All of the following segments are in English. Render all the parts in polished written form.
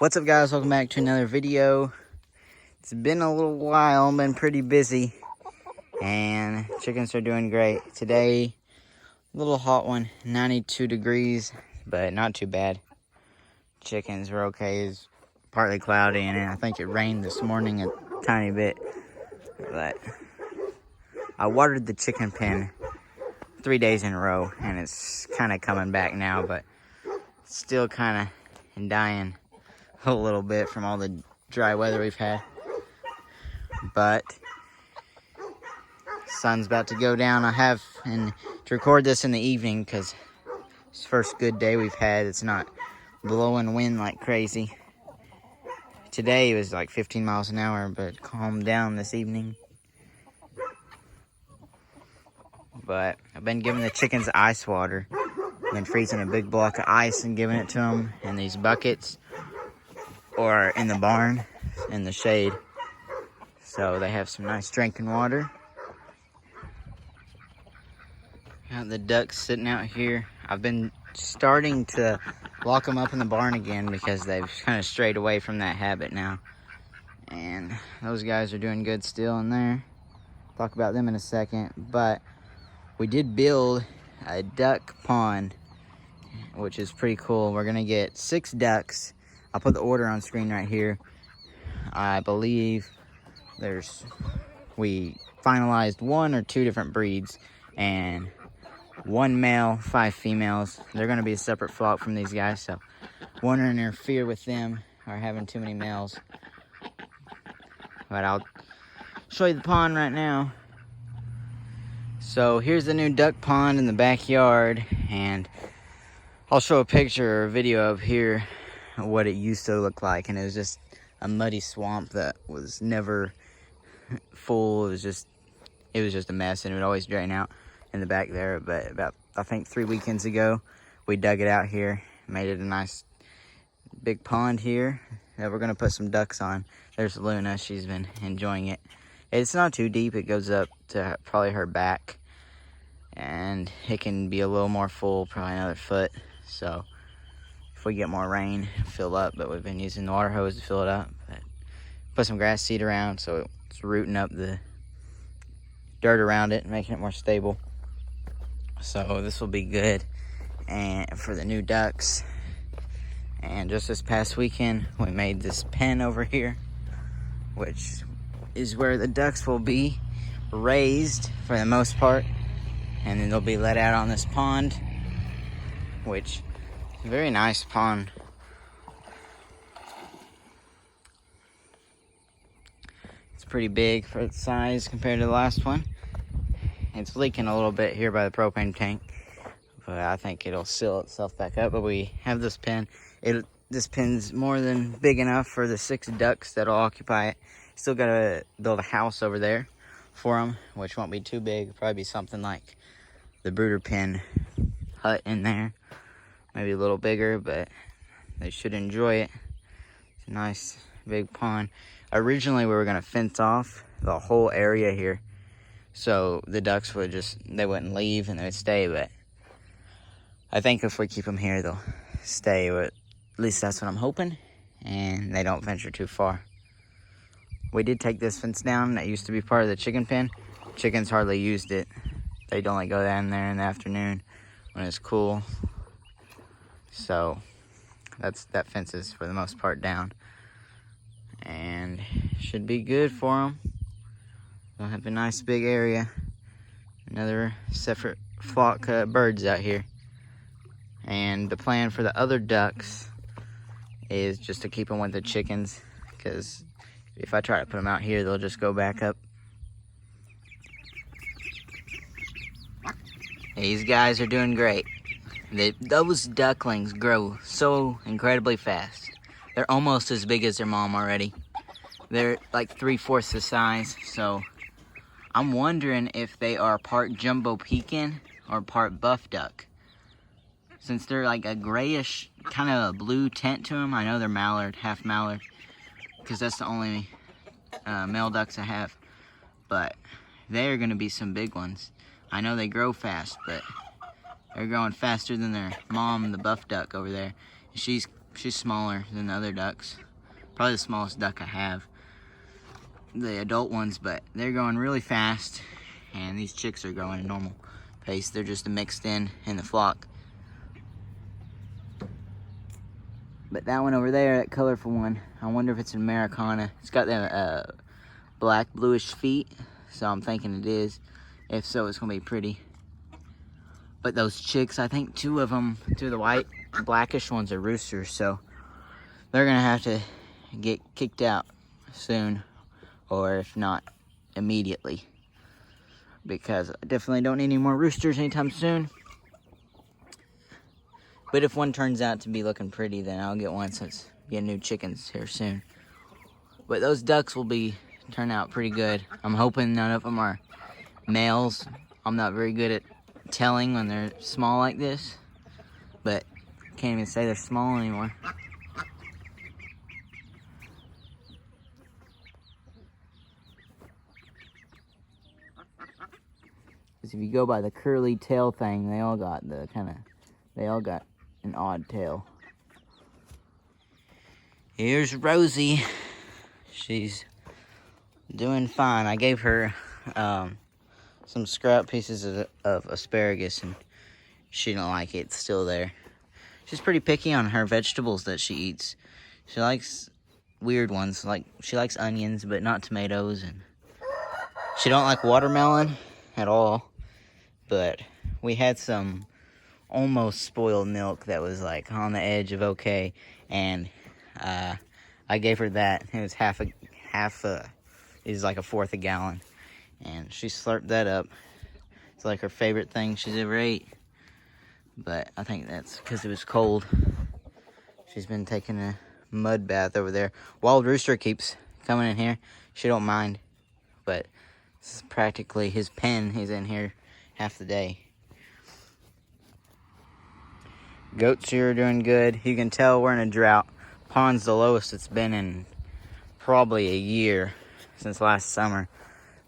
What's up, guys? Welcome back to another video. It's been a little while, been pretty busy, and chickens are doing great. Today, a little hot one, 92 degrees, but not too bad. Chickens were okay. It's partly cloudy, and I think it rained this morning a tiny bit, but I watered the chicken pen 3 days in a row, and it's kind of coming back now, but it's still kind of dying a little bit from all the dry weather we've had. But sun's about to go down. I have to record this in the evening because it's the first good day we've had. It's not blowing wind like crazy. Today it was like 15 miles an hour, but calmed down this evening. But I've been giving the chickens ice water. I've been freezing a big block of ice and giving it to them in these buckets or in the barn in the shade, so they have some nice drinking water. Got the ducks sitting out here. I've been starting to lock them up in the barn again because they've kind of strayed away from that habit now, and those guys are doing good still in there. Talk about them in a second. But we did build a duck pond, which is pretty cool. We're gonna get 6 ducks. I'll put the order on screen right here. I believe we finalized 1 or 2 different breeds, and 1 male, 5 females. They're gonna be a separate flock from these guys, so won't interfere with them or having too many males. But I'll show you the pond right now. So here's the new duck pond in the backyard, and I'll show a picture or a video of here what it used to look like, and it was just a muddy swamp that was never full. It was just a mess, and it would always drain out in the back there. But about, I think 3 weekends ago, we dug it out here, made it a nice big pond here that we're gonna put some ducks on. There's Luna. She's been enjoying it. It's not too deep. It goes up to probably her back, and it can be a little more full, probably another foot. So if we get more rain, fill up. But we've been using the water hose to fill it up. But put some grass seed around so it's rooting up the dirt around it, making it more stable. So this will be good and for the new ducks. And just this past weekend, we made this pen over here, which is where the ducks will be raised for the most part, and then they'll be let out on this pond, which is a very nice pond. It's pretty big for its size compared to the last one. It's leaking a little bit here by the propane tank, but I think it'll seal itself back up. But we have this pen. This pen's more than big enough for the 6 ducks that'll occupy it. Still gotta build a house over there for them, which won't be too big. It'll probably be something like the brooder pen hut in there. Maybe a little bigger, but they should enjoy it. It's a nice big pond. Originally, we were gonna fence off the whole area here, so the ducks they wouldn't leave and they would stay. But I think if we keep them here, they'll stay. But at least that's what I'm hoping, and they don't venture too far. We did take this fence down that used to be part of the chicken pen. Chickens hardly used it. They'd only go down there in the afternoon when it's cool. So that fence is for the most part down, and should be good for them. They'll have a nice big area. Another separate flock of birds out here. And the plan for the other ducks is just to keep them with the chickens, because if I try to put them out here, they'll just go back up. These guys are doing great. Those ducklings grow so incredibly fast. They're almost as big as their mom already. They're like 3/4 the size, so I'm wondering if they are part jumbo pekin or part buff duck. Since they're like a grayish, kind of a blue tint to them. I know they're mallard, half mallard, because that's the only male ducks I have. But they're gonna be some big ones. I know they grow fast, but they're growing faster than their mom, the buff duck over there. She's She's smaller than the other ducks. Probably the smallest duck I have. The adult ones, but they're growing really fast, and these chicks are growing at a normal pace. They're just mixed in the flock. But that one over there, that colorful one, I wonder if it's an Americana. It's got the black bluish feet, so I'm thinking it is. If so, it's gonna be pretty. But those chicks, I think two of the white blackish ones are roosters, so they're gonna have to get kicked out soon, or if not, immediately. Because I definitely don't need any more roosters anytime soon. But if one turns out to be looking pretty, then I'll get one, since get new chickens here soon. But those ducks will turn out pretty good. I'm hoping none of them are males. I'm not very good at telling when they're small like this, but can't even say they're small anymore. Because if you go by the curly tail thing, they all got an odd tail. Here's Rosie. She's doing fine. I gave her some scrap pieces of asparagus, and she didn't like it. It's still there. She's pretty picky on her vegetables that she eats. She likes weird ones, like she likes onions, but not tomatoes, and she don't like watermelon at all. But we had some almost spoiled milk that was like on the edge of okay, and I gave her that. It was like a fourth a gallon, and she slurped that up. It's like her favorite thing she's ever ate. But I think that's because it was cold. She's been taking a mud bath over there. Wild Rooster keeps coming in here. She don't mind, but this is practically his pen. He's in here half the day. Goats here are doing good. You can tell we're in a drought. Pond's the lowest it's been in probably a year, since last summer,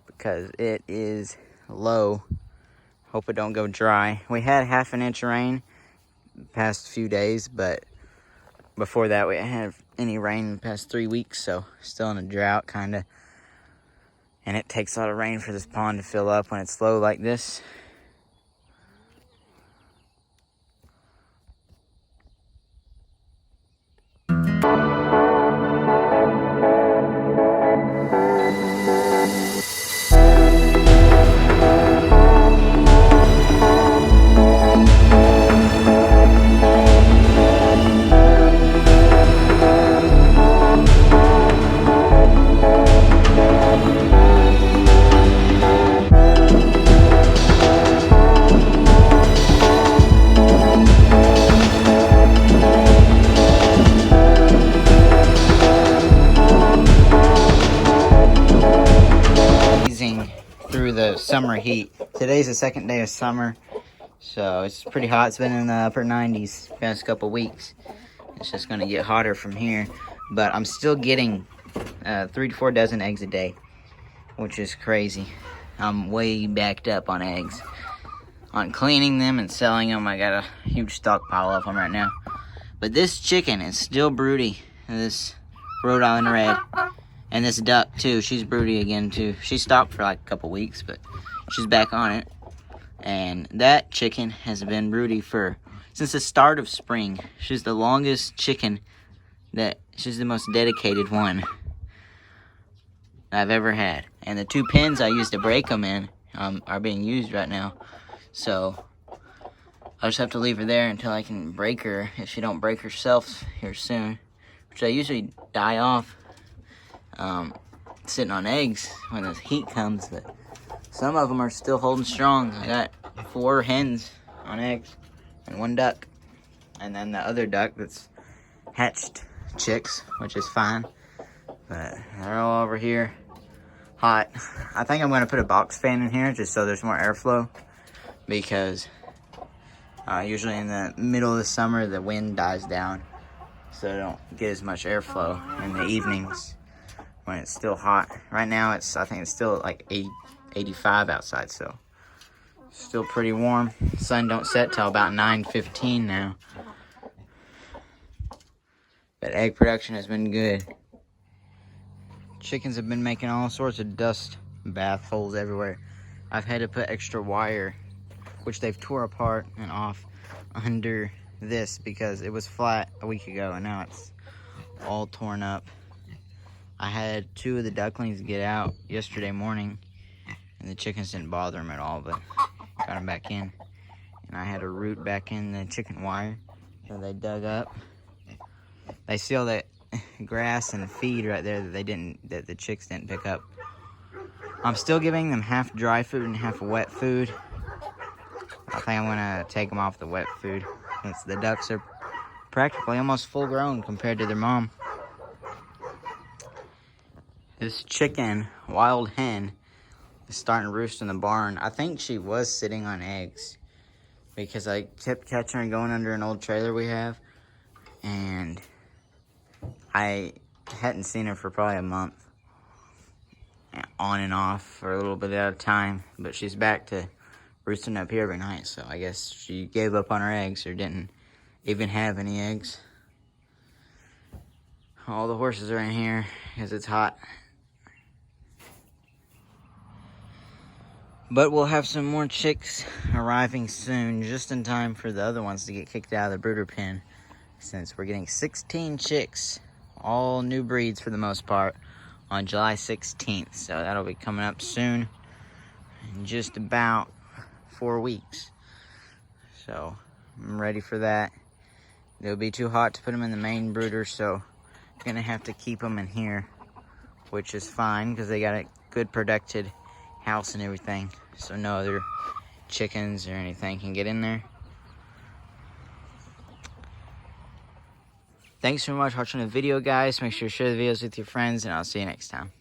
because it is low. Hope it don't go dry. We had half an inch of rain the past few days, but before that we didn't have any rain in the past 3 weeks, so still in a drought kind of. And it takes a lot of rain for this pond to fill up when it's low like this. Through the summer heat. Today's the second day of summer, so it's pretty hot. It's been in the upper 90s the past couple weeks. It's just going to get hotter from here, but I'm still getting 3 to 4 dozen eggs a day, which is crazy. I'm way backed up on eggs. On cleaning them and selling them, I got a huge stockpile of them right now. But this chicken is still broody. This Rhode Island Red. And this duck, too, she's broody again, too. She stopped for like a couple weeks, but she's back on it. And that chicken has been broody since the start of spring. She's the longest chicken she's the most dedicated one I've ever had. And the 2 pins I used to break them in are being used right now. So I'll just have to leave her there until I can break her, if she don't break herself here soon. Which I usually die off. Sitting on eggs when the heat comes, but some of them are still holding strong. I got 4 hens on eggs and 1 duck, and then the other duck that's hatched chicks, which is fine, but they're all over here hot. I think I'm going to put a box fan in here just so there's more airflow, because usually in the middle of the summer the wind dies down, so I don't get as much airflow in the evenings when it's still hot. Right now I think it's still like 85 outside, so still pretty warm. Sun don't set till about 9:15 now. But egg production has been good. Chickens have been making all sorts of dust bath holes everywhere. I've had to put extra wire, which they've tore apart and off, under this because it was flat a week ago and now it's all torn up. I had 2 of the ducklings get out yesterday morning and the chickens didn't bother them at all, but got them back in. And I had to root back in the chicken wire so they dug up. They see all that grass and feed right there that the chicks didn't pick up. I'm still giving them half dry food and half wet food. I think I'm gonna take them off the wet food since the ducks are practically almost full grown compared to their mom. This chicken, wild hen, is starting to roost in the barn. I think she was sitting on eggs because I kept catching her going under an old trailer we have, and I hadn't seen her for probably a month, on and off for a little bit at a time, but she's back to roosting up here every night, so I guess she gave up on her eggs or didn't even have any eggs. All the horses are in here because it's hot. But we'll have some more chicks arriving soon, just in time for the other ones to get kicked out of the brooder pen, since we're getting 16 chicks, all new breeds for the most part, on July 16th. So that'll be coming up soon, in just about 4 weeks. So I'm ready for that. It'll be too hot to put them in the main brooder, so I'm gonna have to keep them in here, which is fine because they got a good protected house and everything, so no other chickens or anything can get in there. Thanks so much for watching the video, guys. Make sure to share the videos with your friends, and I'll see you next time.